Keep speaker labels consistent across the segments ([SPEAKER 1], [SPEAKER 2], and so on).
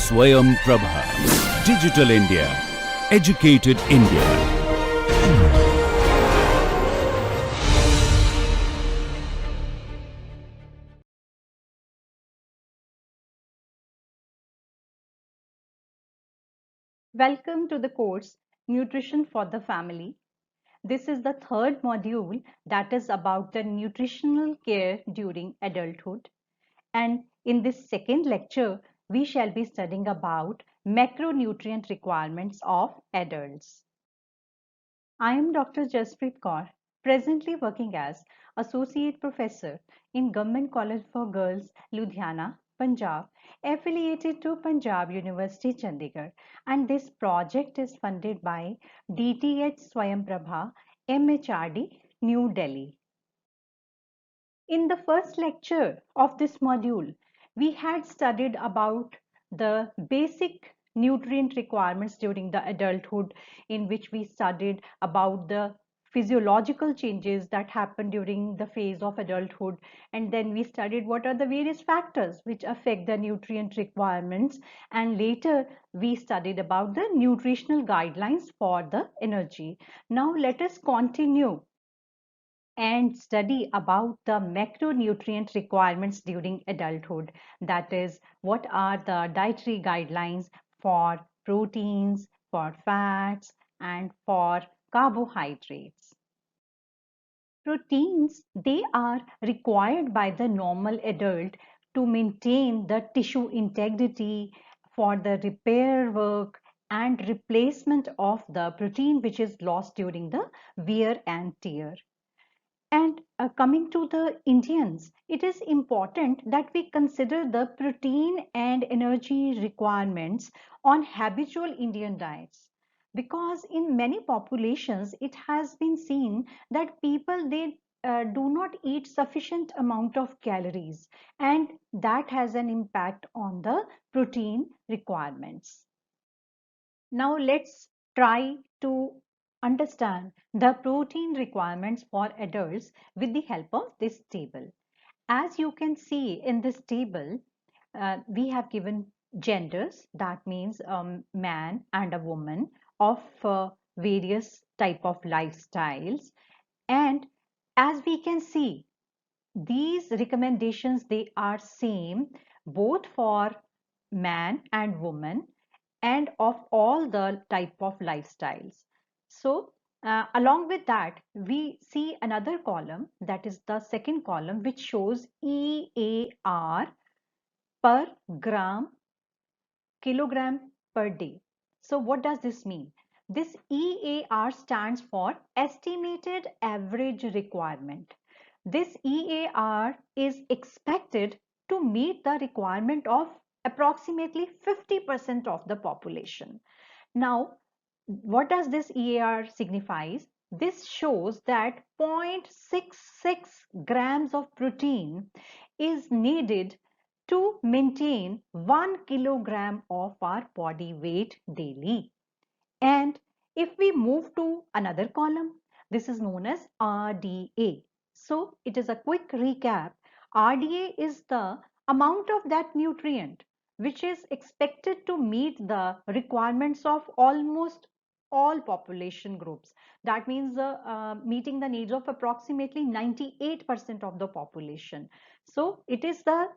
[SPEAKER 1] Swayam Prabha. Digital India. Educated India.
[SPEAKER 2] Welcome to the course Nutrition for the Family. This is the third module that is about the nutritional care during adulthood. And in this second lecture, we shall be studying about macronutrient requirements of adults. I am Dr. Jaspreet Kaur, presently working as Associate Professor in Government College for Girls, Ludhiana, Punjab, affiliated to Punjab University, Chandigarh. And this project is funded by DTH Swayamprabha, MHRD, New Delhi. In the first lecture of this module, we had studied about the basic nutrient requirements during the adulthood, in which we studied about the physiological changes that happen during the phase of adulthood, and then we studied what are the various factors which affect the nutrient requirements, and later we studied about the nutritional guidelines for the energy. Now let us continue and study about the macronutrient requirements during adulthood. That is, what are the dietary guidelines for proteins, for fats, and for carbohydrates. Proteins, they are required by the normal adult to maintain the tissue integrity, for the repair work and replacement of the protein which is lost during the wear and tear. And coming to the Indians, it is important that we consider the protein and energy requirements on habitual Indian diets. Because in many populations, it has been seen that people they do not eat sufficient amount of calories, and that has an impact on the protein requirements. Now let's try to understand the protein requirements for adults with the help of this table. As you can see in this table, we have given genders, that means man and a woman of various type of lifestyles. And as we can see, these recommendations, they are same both for man and woman and of all the type of lifestyles. So along with that, we see another column, that is the second column, which shows EAR per gram kilogram per day. So what does this mean? This EAR stands for estimated average requirement. This EAR is expected to meet the requirement of approximately 50% of the population. Now, what does this EAR signifies? This shows that 0.66 grams of protein is needed to maintain 1 kilogram of our body weight daily. And if we move to another column, this is known as RDA. So it is a quick recap. RDA is the amount of that nutrient which is expected to meet the requirements of almost all population groups. That means meeting the needs of approximately 98% of the population. So it is the,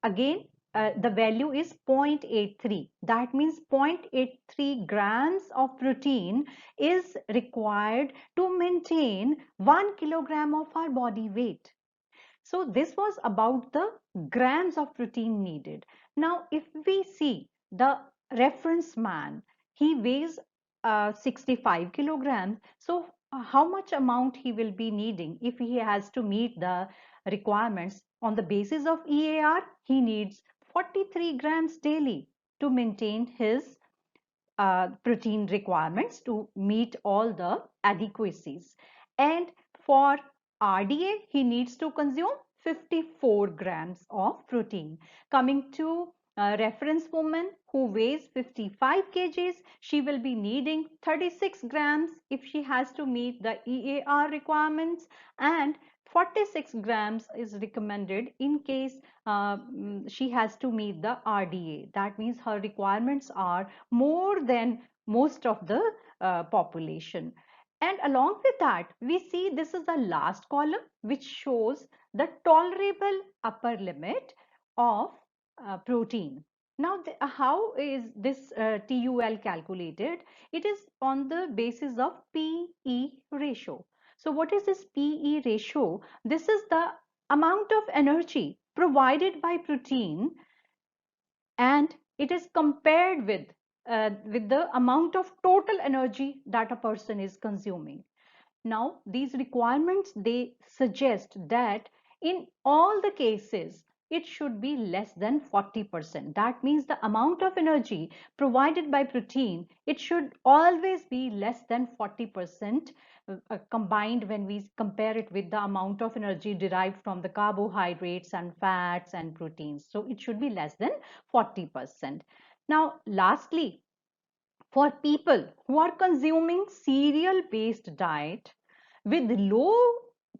[SPEAKER 2] again, the value is 0.83. That means 0.83 grams of protein is required to maintain 1 kilogram of our body weight. So this was about the grams of protein needed. Now, if we see the reference man, he weighs 65 kilograms. So how much amount he will be needing if he has to meet the requirements on the basis of EAR? He needs 43 grams daily to maintain his protein requirements, to meet all the adequacies. And for RDA, he needs to consume 54 grams of protein. Coming to a reference woman who weighs 55 kgs, she will be needing 36 grams if she has to meet the EAR requirements. And 46 grams is recommended in case she has to meet the RDA. That means her requirements are more than most of the population. And along with that, we see this is the last column which shows the tolerable upper limit of protein. Now, how is this TUL calculated? It is on the basis of PE ratio. So what is this PE ratio? This is the amount of energy provided by protein, and it is compared with the amount of total energy that a person is consuming. Now, these requirements, they suggest that in all the cases, it should be less than 40%. That means the amount of energy provided by protein, it should always be less than 40% combined when we compare it with the amount of energy derived from the carbohydrates and fats and proteins. So it should be less than 40%. Now, lastly, for people who are consuming cereal based diet with low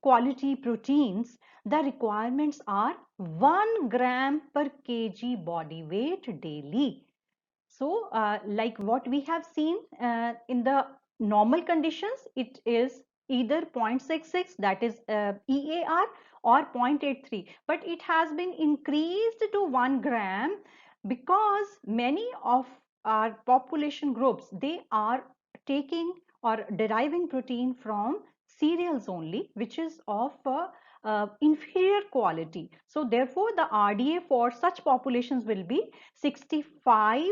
[SPEAKER 2] quality proteins, the requirements are 1 gram per kg body weight daily. So like what we have seen in the normal conditions, it is either 0.66, that is EAR, or 0.83, but it has been increased to 1 gram because many of our population groups, they are taking or deriving protein from cereals only, which is of inferior quality. So therefore the RDA for such populations will be 65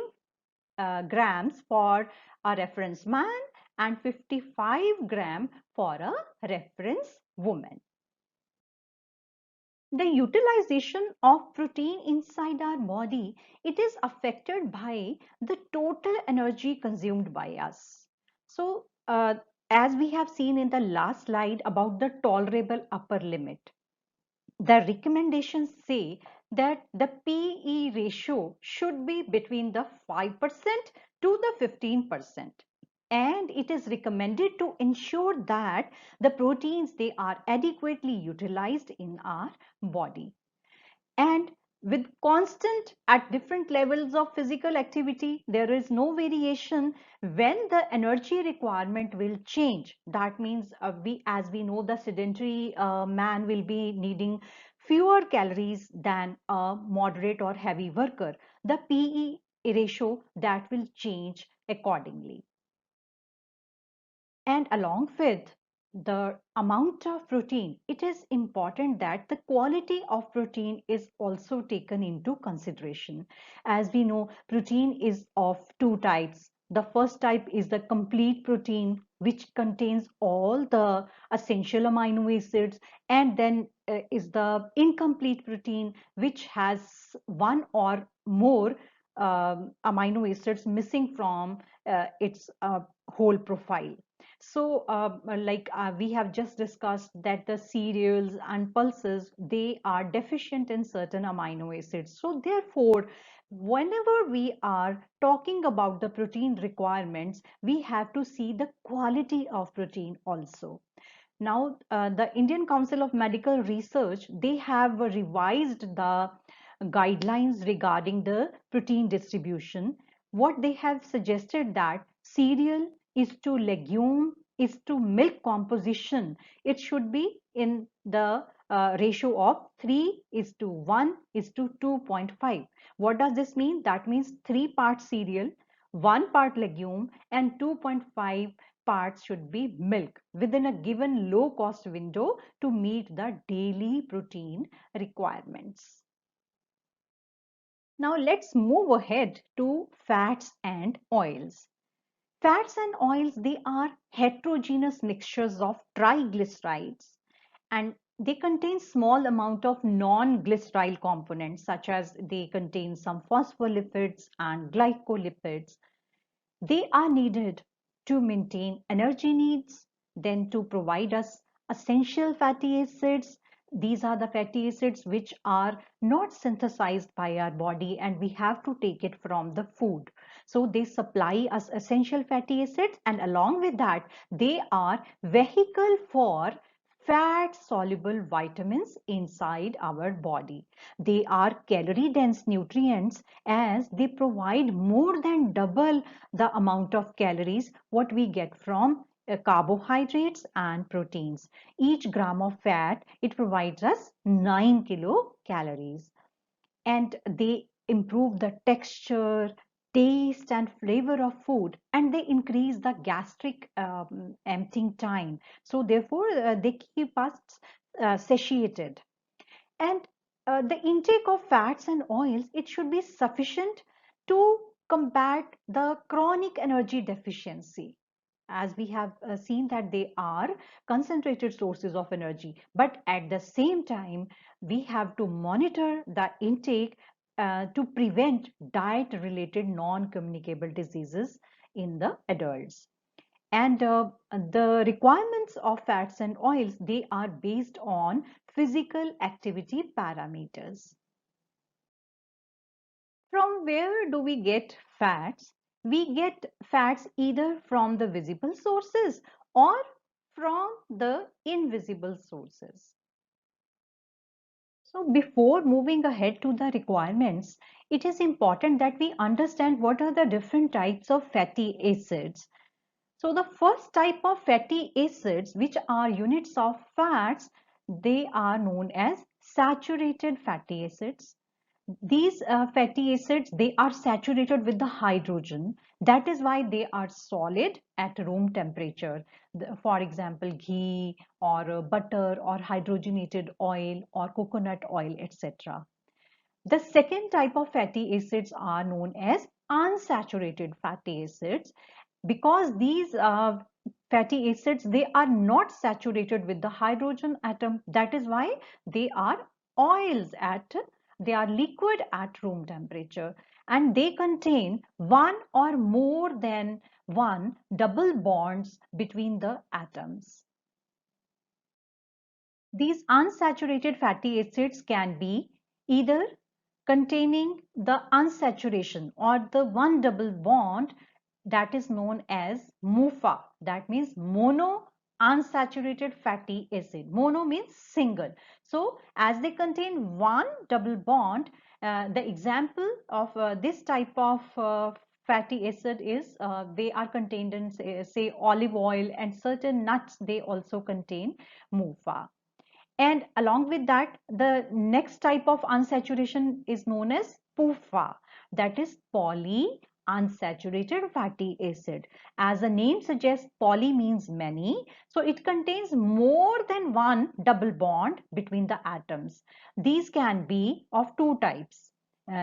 [SPEAKER 2] grams for a reference man and 55 gram for a reference woman. The utilization of protein inside our body, it is affected by the total energy consumed by us. So as we have seen in the last slide about the tolerable upper limit, the recommendations say that the PE ratio should be between the 5% to the 15%. And it is recommended to ensure that the proteins, they are adequately utilized in our body. And with constant at different levels of physical activity, there is no variation when the energy requirement will change. That means as we know, the sedentary man will be needing fewer calories than a moderate or heavy worker. The PE ratio, that will change accordingly. And along with the amount of protein, it is important that the quality of protein is also taken into consideration. As we know, protein is of two types. The first type is the complete protein, which contains all the essential amino acids, and then is the incomplete protein, which has one or more amino acids missing from its whole profile. So we have just discussed that the cereals and pulses, they are deficient in certain amino acids. So therefore, whenever we are talking about the protein requirements, we have to see the quality of protein also. Now, the Indian Council of Medical Research, they have revised the guidelines regarding the protein distribution. What they have suggested that cereal is to legume is to milk composition, it should be in the ratio of 3 is to 1 is to 2.5. What does this mean? That means 3 parts cereal, 1 part legume, and 2.5 parts should be milk within a given low cost window to meet the daily protein requirements. Now let's move ahead to fats and oils. Fats and oils, they are heterogeneous mixtures of triglycerides, and they contain small amount of non-glycerol components, such as they contain some phospholipids and glycolipids. They are needed to maintain energy needs, then to provide us essential fatty acids. These are the fatty acids which are not synthesized by our body and we have to take it from the food. So they supply us essential fatty acids, and along with that, they are vehicle for fat-soluble vitamins inside our body. They are calorie-dense nutrients as they provide more than double the amount of calories what we get from carbohydrates and proteins. Each gram of fat, it provides us 9 kilocalories, and they improve the texture, taste, and flavor of food, and they increase the gastric emptying time. So, therefore, they keep us satiated. And the intake of fats and oils, it should be sufficient to combat the chronic energy deficiency, as we have seen that they are concentrated sources of energy. But at the same time, we have to monitor the intake to prevent diet related non-communicable diseases in the adults. And the requirements of fats and oils, they are based on physical activity parameters. From where do we get fats? We get fats either from the visible sources or from the invisible sources. So before moving ahead to the requirements, it is important that we understand what are the different types of fatty acids. So the first type of fatty acids, which are units of fats, they are known as saturated fatty acids. These fatty acids, they are saturated with the hydrogen. That is why they are solid at room temperature. For example, ghee or butter or hydrogenated oil or coconut oil, etc. The second type of fatty acids are known as unsaturated fatty acids, because these fatty acids, they are not saturated with the hydrogen atom. That is why they are oils at they are liquid at room temperature, and they contain one or more than one double bonds between the atoms. These unsaturated fatty acids can be either containing the unsaturation or the one double bond, that is known as MUFA. That means mono unsaturated fatty acid. Mono means single. So as they contain one double bond, the example of this type of fatty acid is they are contained in say olive oil, and certain nuts, they also contain MUFA. And along with that, the next type of unsaturation is known as PUFA, that is polyunsaturated fatty acid. As the name suggests, poly means many, so it contains more than one double bond between the atoms. These can be of two types,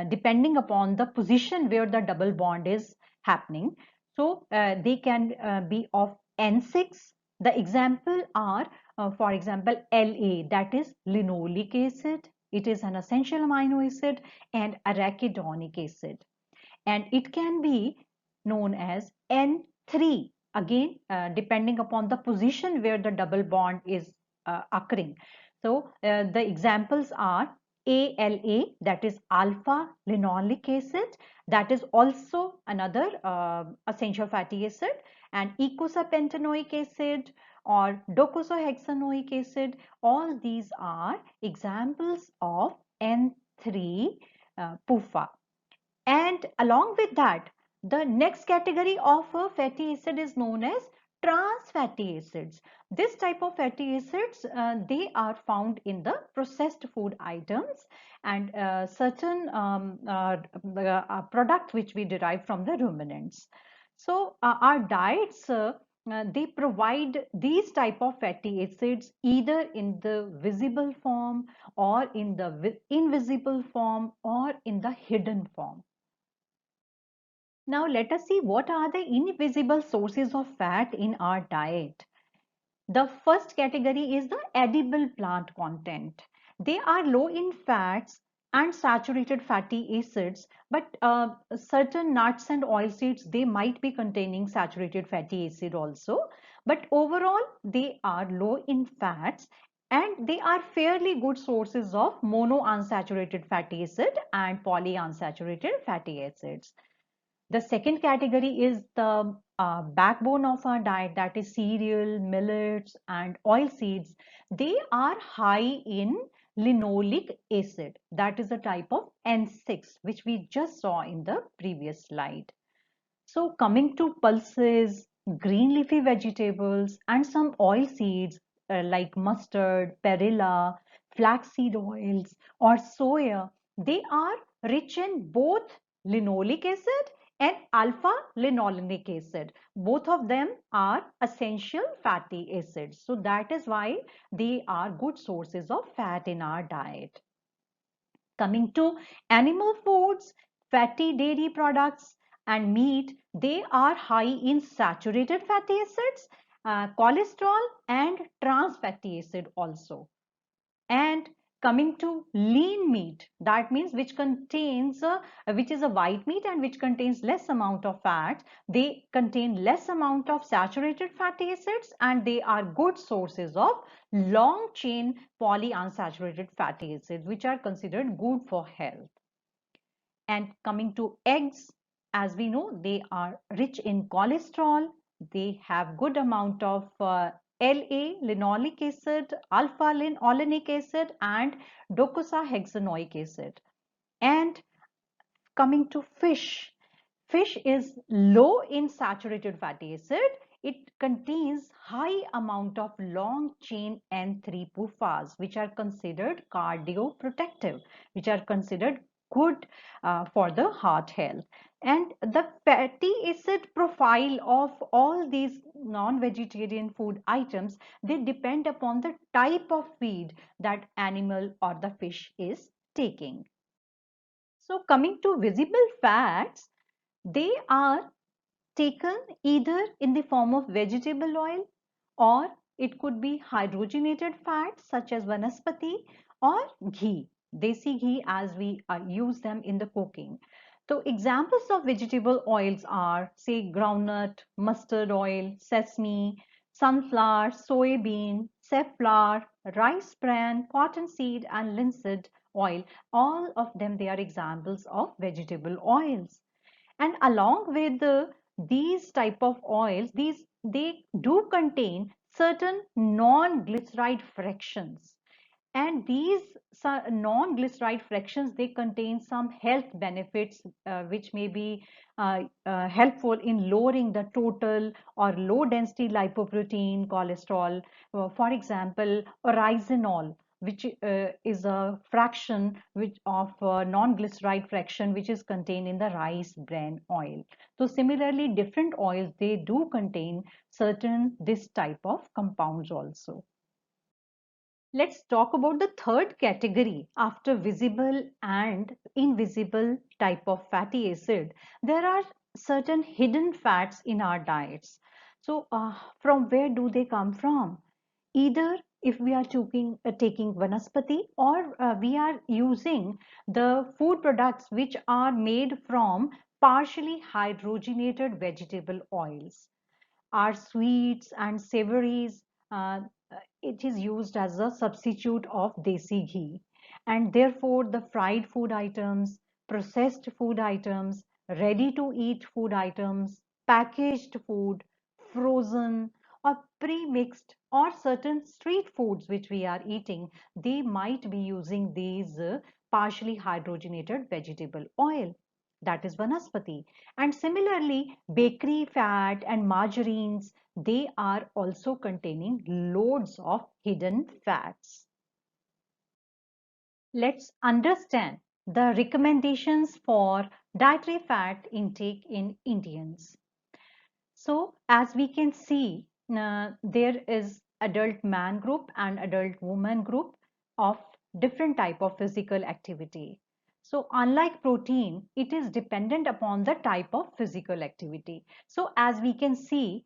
[SPEAKER 2] depending upon the position where the double bond is happening. So they can be of N6. The example are for example, La, that is linoleic acid. It is an essential amino acid, and arachidonic acid. And it can be known as N3, again, depending upon the position where the double bond is occurring. So the examples are ALA, that is alpha linoleic acid, that is also another essential fatty acid, and eicosapentaenoic acid or docosahexaenoic acid. All these are examples of N3 PUFA. And along with that, the next category of a fatty acid is known as trans fatty acids. This type of fatty acids, they are found in the processed food items and certain product which we derive from the ruminants. So our diets, they provide these type of fatty acids either in the visible form or in the invisible form or in the hidden form. Now let us see what are the invisible sources of fat in our diet. The first category is the edible plant content. They are low in fats and saturated fatty acids, but certain nuts and oilseeds, they might be containing saturated fatty acid also. But overall, they are low in fats, and they are fairly good sources of monounsaturated fatty acid and polyunsaturated fatty acids. The second category is the backbone of our diet, that is cereal, millets, and oil seeds. They are high in linoleic acid. That is a type of N6, which we just saw in the previous slide. So coming to pulses, green leafy vegetables, and some oil seeds like mustard, perilla, flaxseed oils, or soya, they are rich in both linoleic acid and alpha linolenic acid. Both of them are essential fatty acids. So that is why they are good sources of fat in our diet. Coming to animal foods, fatty dairy products and meat, they are high in saturated fatty acids, cholesterol and trans fatty acid also. And coming to lean meat, that means which is a white meat and which contains less amount of fat. They contain less amount of saturated fatty acids and they are good sources of long chain polyunsaturated fatty acids, which are considered good for health. And coming to eggs, as we know, they are rich in cholesterol. They have good amount of La, linoleic acid, alpha linolenic acid, and docosahexaenoic acid. And coming to fish, fish is low in saturated fatty acid. It contains high amount of long chain N3 PUFAs, which are considered cardioprotective, which are considered good for the heart health. And the fatty acid profile of all these non-vegetarian food items, they depend upon the type of feed that animal or the fish is taking. So coming to visible fats, they are taken either in the form of vegetable oil, or it could be hydrogenated fats such as vanaspati or ghee, desi ghee, as we use them in the cooking. So examples of vegetable oils are, say, groundnut, mustard oil, sesame, sunflower, soybean, safflower, rice bran, cottonseed, and linseed oil. All of them, they are examples of vegetable oils. And along with these type of oils, they do contain certain non-glyceride fractions, and these non-glyceride fractions, they contain some health benefits which may be helpful in lowering the total or low density lipoprotein cholesterol. For example, oryzanol, which is a fraction of non-glyceride fraction which is contained in the rice bran oil. So similarly, different oils, they do contain certain this type of compounds also. Let's talk about the third category after visible and invisible type of fatty acid. There are certain hidden fats in our diets. So from where do they come from? Either if we are taking vanaspati, or we are using the food products which are made from partially hydrogenated vegetable oils. Our sweets and savories, uh, it is used as a substitute of desi ghee, and therefore the fried food items, processed food items, ready to eat food items, packaged food, frozen or pre-mixed, or certain street foods which we are eating, they might be using these partially hydrogenated vegetable oil, that is vanaspati. And similarly, bakery fat and margarines, they are also containing loads of hidden fats. Let's understand the recommendations for dietary fat intake in Indians. So as we can see, there is adult man group and adult woman group of different type of physical activity. So unlike protein, it is dependent upon the type of physical activity. So as we can see,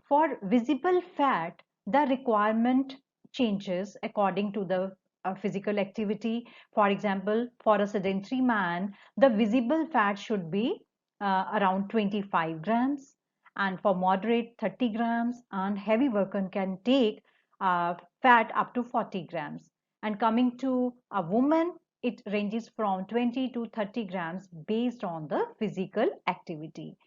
[SPEAKER 2] for visible fat, the requirement changes according to the physical activity. For example, for a sedentary man, the visible fat should be around 25 grams, and for moderate 30 grams, and heavy worker can take fat up to 40 grams. And coming to a woman, it ranges from 20 to 30 grams based on the physical activity.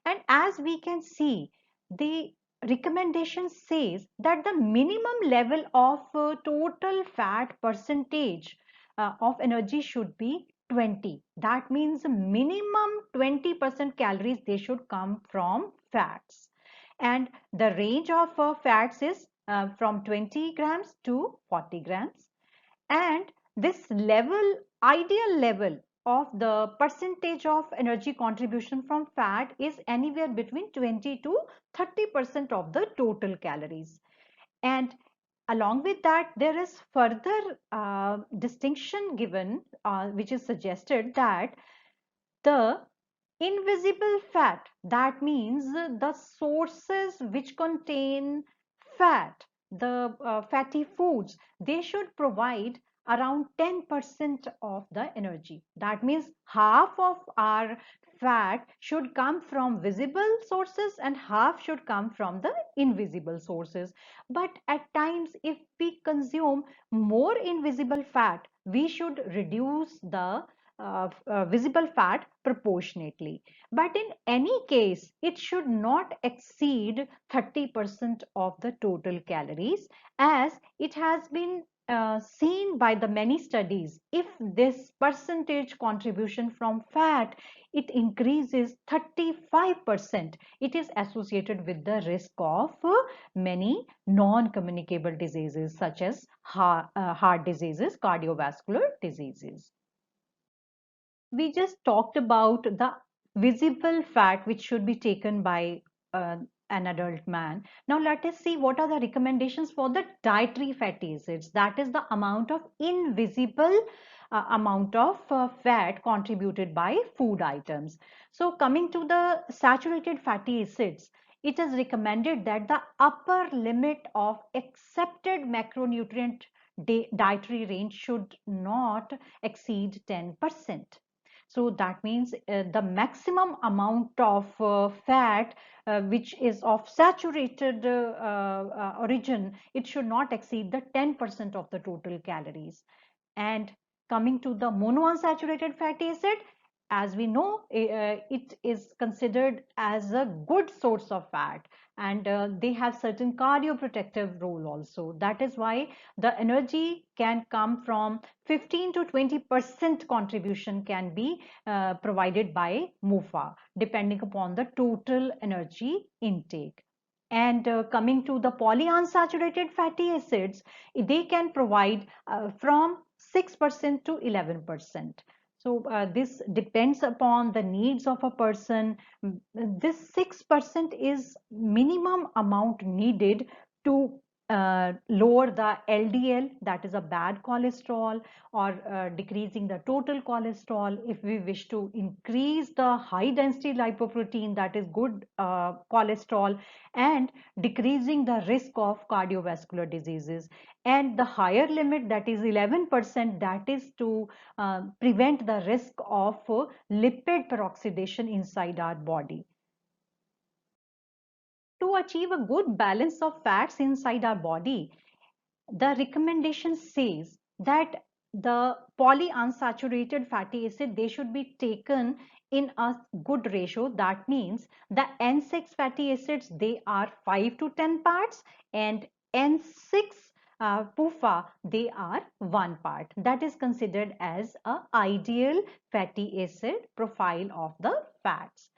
[SPEAKER 2] And as we can see, the recommendation says that the minimum level of total fat percentage of energy should be 20. That means minimum 20% calories they should come from fats. And the range of fats is from 20 grams to 40 grams. And this level, ideal level of the percentage of energy contribution from fat is anywhere between 20 to 30% of the total calories. And along with that, there is further distinction given, which is suggested that the invisible fat, that means the sources which contain fat, the fatty foods, they should provide around 10% of the energy. That means half of our fat should come from visible sources and half should come from the invisible sources. But at times, if we consume more invisible fat, we should reduce the visible fat proportionately. But in any case, it should not exceed 30% of the total calories, as it has been seen by the many studies. If this percentage contribution from fat, it increases 35%, it is associated with the risk of many non-communicable diseases such as heart diseases, cardiovascular diseases. We just talked about the visible fat which should be taken by an adult man. Now let us see what are the recommendations for the dietary fatty acids. That is the amount of invisible amount of fat contributed by food items. So coming to the saturated fatty acids, it is recommended that the upper limit of accepted macronutrient dietary range should not exceed 10%. So that means the maximum amount of fat which is of saturated origin, it should not exceed the 10% of the total calories. And coming to the monounsaturated fatty acid, as we know, it is considered as a good source of fat, and they have certain cardioprotective role also. That is why the energy can come from 15 to 20% contribution can be provided by MUFA, depending upon the total energy intake. And coming to the polyunsaturated fatty acids, they can provide from 6% to 11%. So this depends upon the needs of a person. This 6% is minimum amount needed to lower the LDL, that is a bad cholesterol, or decreasing the total cholesterol. If we wish to increase the high density lipoprotein, that is good cholesterol, and decreasing the risk of cardiovascular diseases. And the higher limit, that is 11%, that is to prevent the risk of lipid peroxidation inside our body. To achieve a good balance of fats inside our body, the recommendation says that the polyunsaturated fatty acid, they should be taken in a good ratio. That means the N6 fatty acids, they are 5 to 10 parts, and N6 PUFA, they are 1 part. That is considered as a ideal fatty acid profile of the fats.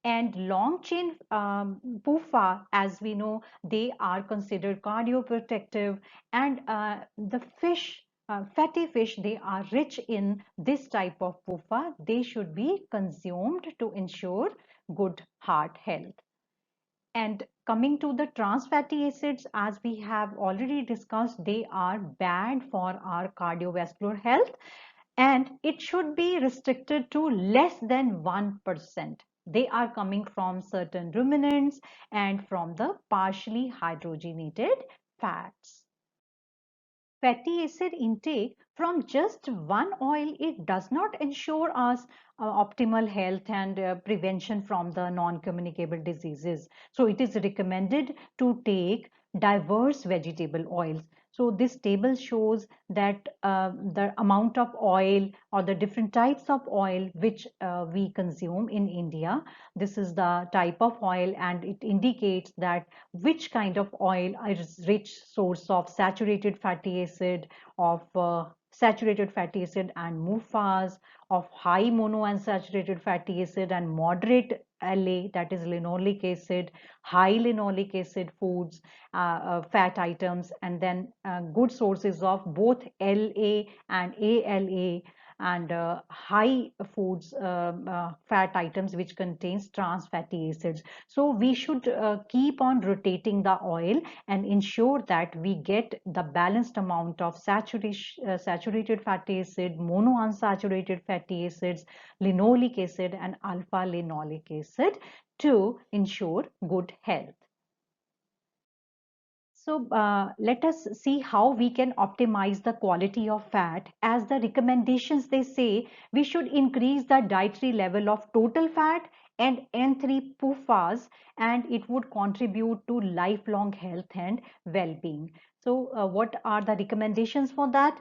[SPEAKER 2] And long chain PUFA, as we know, they are considered cardioprotective, and the fish, fatty fish, they are rich in this type of PUFA. They should be consumed to ensure good heart health. And coming to the trans fatty acids, as we have already discussed, they are bad for our cardiovascular health, and it should be restricted to less than 1%. They are coming from certain ruminants and from the partially hydrogenated fats. Fatty acid intake from just one oil, it does not ensure us optimal health and prevention from the non-communicable diseases. So it is recommended to take diverse vegetable oils. So this table shows that the amount of oil or the different types of oil which we consume in India. This is the type of oil, and it indicates that which kind of oil is rich source of saturated fatty acid, of saturated fatty acid and MUFAs, of high monounsaturated fatty acid and moderate LA, that is linoleic acid, high linoleic acid foods, fat items, and then good sources of both LA and ALA, and high foods, fat items which contains trans fatty acids. So we should keep on rotating the oil and ensure that we get the balanced amount of saturated fatty acid, monounsaturated fatty acids, linoleic acid and alpha linoleic acid to ensure good health. So let us see how we can optimize the quality of fat. As the recommendations, they say we should increase the dietary level of total fat and N3 PUFAs, and it would contribute to lifelong health and well-being. So what are the recommendations for that?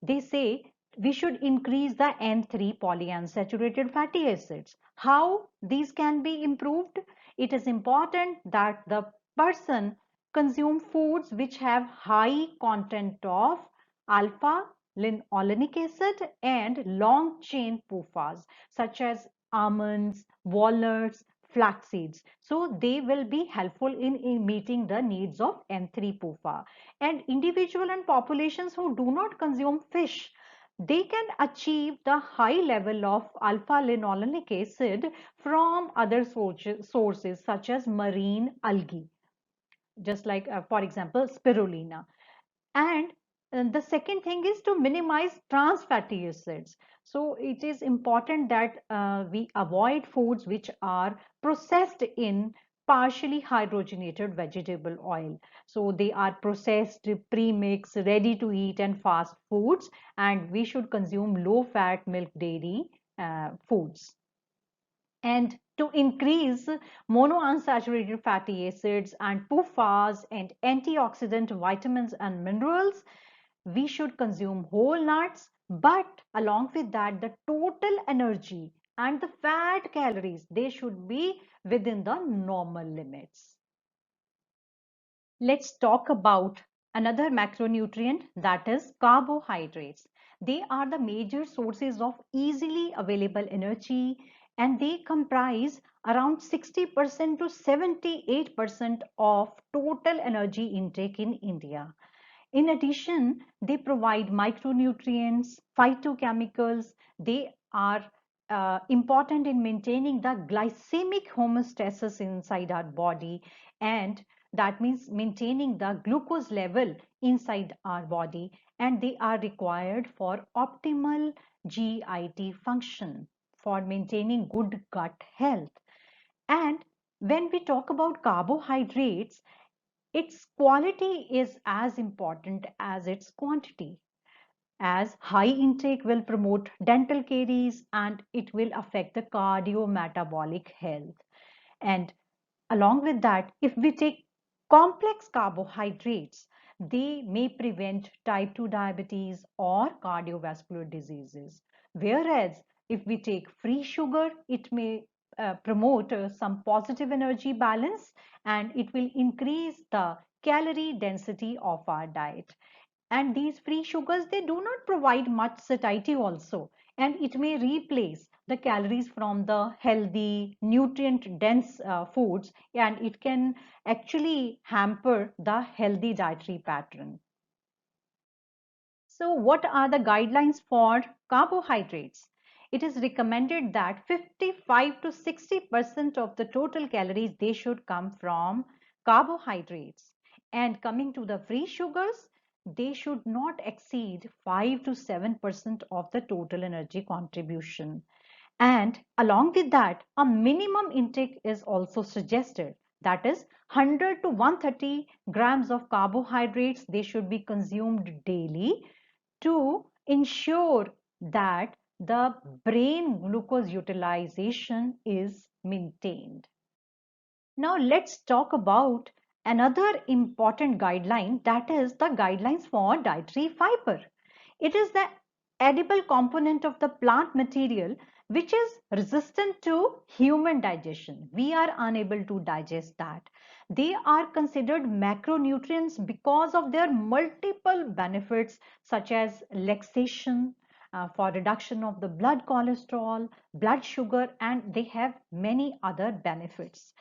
[SPEAKER 2] They say we should increase the N3 polyunsaturated fatty acids. How these can be improved? It is important that the person consume foods which have high content of alpha linolenic acid and long chain PUFAs such as almonds, walnuts, flax seeds. So they will be helpful in meeting the needs of N3 PUFA. And individual and populations who do not consume fish, they can achieve the high level of alpha linolenic acid from other sources such as marine algae, just like, for example, spirulina. And the second thing is to minimize trans fatty acids. So it is important that we avoid foods which are processed in partially hydrogenated vegetable oil. So they are processed, pre-mixed, ready to eat and fast foods, and we should consume low fat milk dairy foods. And to increase monounsaturated fatty acids and PUFAs and antioxidant vitamins and minerals, we should consume whole nuts. But along with that, the total energy and the fat calories, they should be within the normal limits. Let's talk about another macronutrient, that is carbohydrates. They are the major sources of easily available energy, and they comprise around 60% to 78% of total energy intake in India. In addition, they provide micronutrients, phytochemicals. They are important in maintaining the glycemic homeostasis inside our body, and that means maintaining the glucose level inside our body, and they are required for optimal GIT function, for maintaining good gut health. And when we talk about carbohydrates, its quality is as important as its quantity, as high intake will promote dental caries and it will affect the cardiometabolic health. And along with that, if we take complex carbohydrates, they may prevent type 2 diabetes or cardiovascular diseases. Whereas if we take free sugar, it may promote some positive energy balance, and it will increase the calorie density of our diet. And these free sugars, they do not provide much satiety also, and it may replace the calories from the healthy nutrient dense foods, and it can actually hamper the healthy dietary pattern. So what are the guidelines for carbohydrates? It is recommended that 55 to 60% of the total calories, they should come from carbohydrates. And coming to the free sugars, they should not exceed 5 to 7% of the total energy contribution. And along with that, a minimum intake is also suggested. That is 100 to 130 grams of carbohydrates, they should be consumed daily to ensure that the brain glucose utilization is maintained. Now let's talk about another important guideline, that is the guidelines for dietary fiber. It is the edible component of the plant material which is resistant to human digestion. We are unable to digest that. They are considered macronutrients because of their multiple benefits such as laxation, for reduction of the blood cholesterol, blood sugar, and they have many other benefits.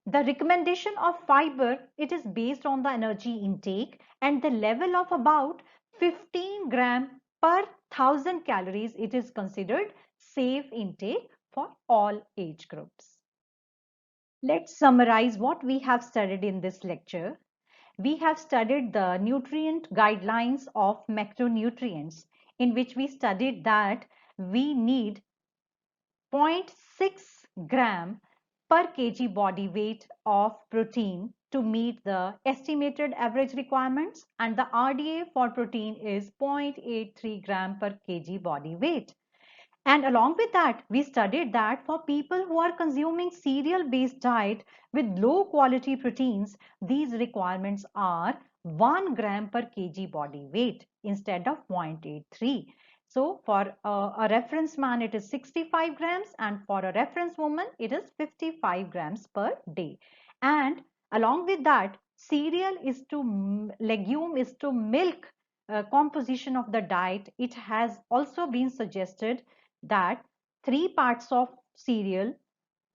[SPEAKER 2] The recommendation of fiber, it is based on the energy intake and the level of about 15 gram per 1000 calories. It is considered safe intake for all age groups. Let's summarize what we have studied in this lecture. We have studied the nutrient guidelines of macronutrients, in which we studied that we need 0.6 gram per kg body weight of protein to meet the estimated average requirements, and the RDA for protein is 0.83 gram per kg body weight. And along with that, we studied that for people who are consuming cereal-based diet with low quality proteins, these requirements are 1 gram per kg body weight instead of 0.83. So for a reference man, it is 65 grams, and for a reference woman, it is 55 grams per day. And along with that, cereal is to legume is to milk composition of the diet. It has also been suggested that 3 parts of cereal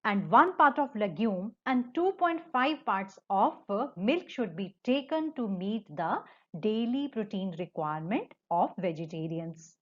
[SPEAKER 2] and 1 part of legume and 2.5 parts of milk should be taken to meet the daily protein requirement of vegetarians.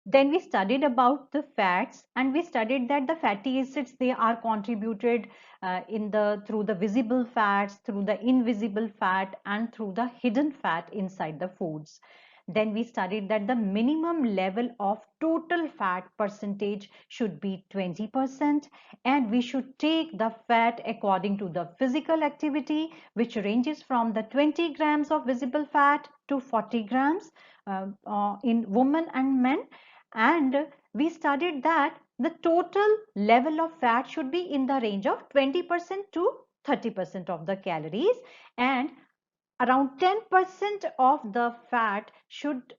[SPEAKER 2] Then we studied about the fats, and we studied that the fatty acids, they are contributed through the visible fats, through the invisible fat, and through the hidden fat inside the foods. Then we studied that the minimum level of total fat percentage should be 20%, and we should take the fat according to the physical activity, which ranges from the 20 grams of visible fat to 40 grams in women and men. And we studied that the total level of fat should be in the range of 20% to 30% of the calories, and around 10% of the fat should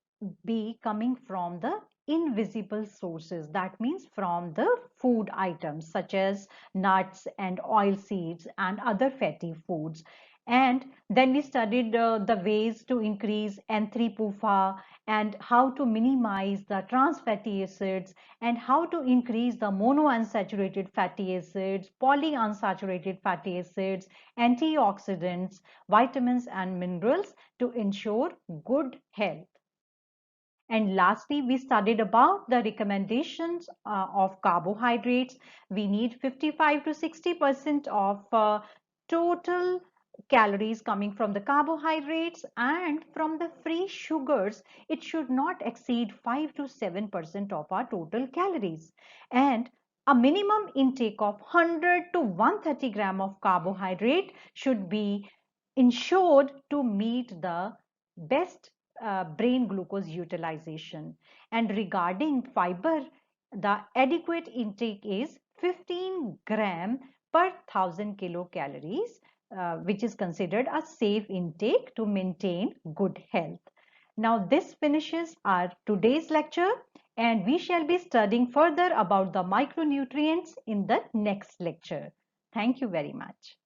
[SPEAKER 2] be coming from the invisible sources. That means from the food items such as nuts and oil seeds and other fatty foods. And then we studied the ways to increase N3-PUFA and how to minimize the trans fatty acids and how to increase the monounsaturated fatty acids, polyunsaturated fatty acids, antioxidants, vitamins and minerals to ensure good health. And lastly, we studied about the recommendations of carbohydrates. We need 55 to 60% of total calories coming from the carbohydrates, and from the free sugars, it should not exceed 5 to 7% of our total calories. And a minimum intake of 100 to 130 gram of carbohydrate should be ensured to meet the best brain glucose utilization. And regarding fiber, the adequate intake is 15 gram per 1000 kilocalories, which is considered a safe intake to maintain good health. Now this finishes our today's lecture, and we shall be studying further about the micronutrients in the next lecture. Thank you very much.